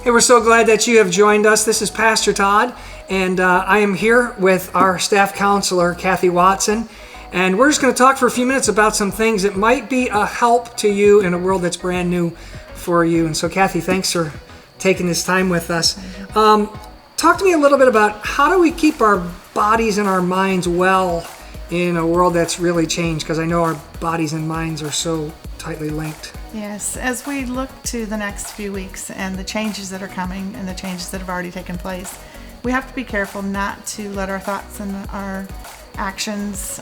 Hey, we're so glad that you have joined us. This is Pastor Todd, and I am here with our staff counselor, Cathy Watson, and we're just going to talk for a few minutes about some things that might be a help to you in a world that's brand new for you. And so, Cathy, thanks for taking this time with us. Talk to me a little bit about how do we keep our bodies and our minds well in a world that's really changed, because I know our bodies and minds are so tightly linked. Yes, as we look to the next few weeks and the changes that are coming and the changes that have already taken place, we have to be careful not to let our thoughts and our actions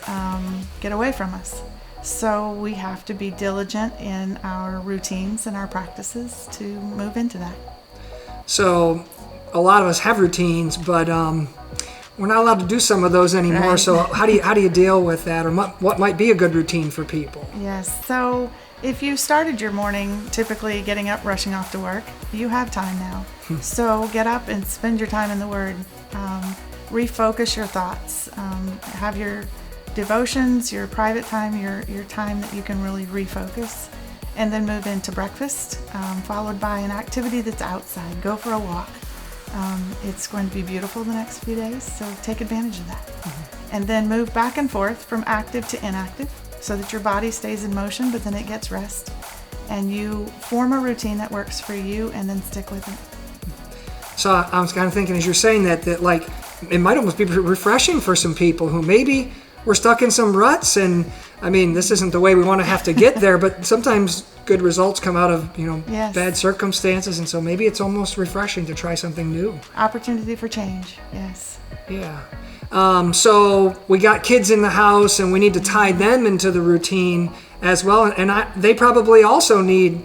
get away from us. So we have to be diligent in our routines and our practices to move into that. So a lot of us have routines, but we're not allowed to do some of those anymore. Right. So how do you deal with that, or what might be a good routine for people? Yes, so if you started your morning typically getting up, rushing off to work, you have time now. So get up and spend your time in the Word. Refocus your thoughts. Have your devotions, your private time, your time that you can really refocus. And then move into breakfast, followed by an activity that's outside. Go for a walk. It's going to be beautiful the next few days, so take advantage of that. Mm-hmm. And then move back and forth from active to inactive, so that your body stays in motion, but then it gets rest. And you form a routine that works for you and then stick with it. So I was kind of thinking as you're saying that like it might almost be refreshing for some people who maybe we're stuck in some ruts, and I mean, this isn't the way we want to have to get there, but sometimes good results come out of, yes, bad circumstances, and so maybe it's almost refreshing to try something new. Opportunity for change, yes. Yeah. So we got kids in the house, and we need to tie them into the routine as well, and they probably also need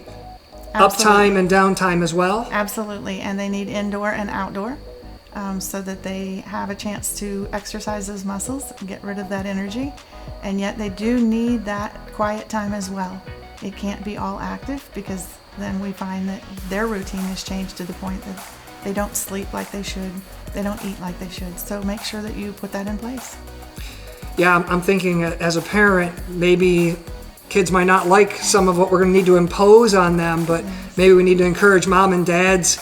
uptime and downtime as well. Absolutely, and they need indoor and outdoor, so that they have a chance to exercise those muscles and get rid of that energy, and yet they do need that quiet time as well. It can't be all active, because then we find that their routine has changed to the point that they don't sleep like they should, they don't eat like they should. So make sure that you put that in place. Yeah, I'm thinking as a parent, maybe kids might not like some of what we're going to need to impose on them, but yes, maybe we need to encourage mom and dads.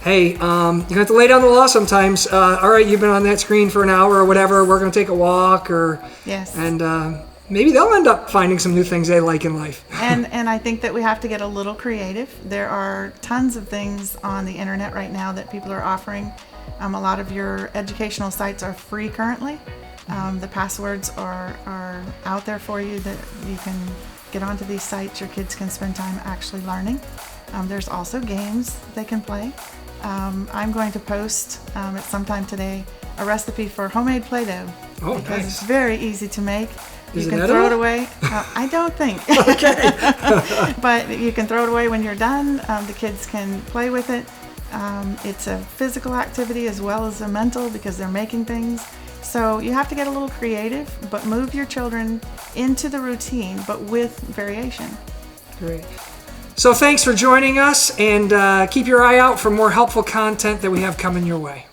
Hey, you have to lay down the law sometimes. All right, you've been on that screen for an hour or whatever. We're going to take a walk, or yes, and maybe they'll end up finding some new things they like in life. And I think that we have to get a little creative. There are tons of things on the internet right now that people are offering. A lot of your educational sites are free currently. The passwords are out there for you that you can get onto these sites. Your kids can spend time actually learning. There's also games they can play. I'm going to post at some time today a recipe for homemade Play-Doh. Oh, because nice. It's very easy to make. Is you it can edible? throw it away. I don't think. Okay. But you can throw it away when you're done. The kids can play with it. It's a physical activity as well as a mental, because they're making things. So you have to get a little creative, but move your children into the routine, but with variation. Great. So thanks for joining us, and keep your eye out for more helpful content that we have coming your way.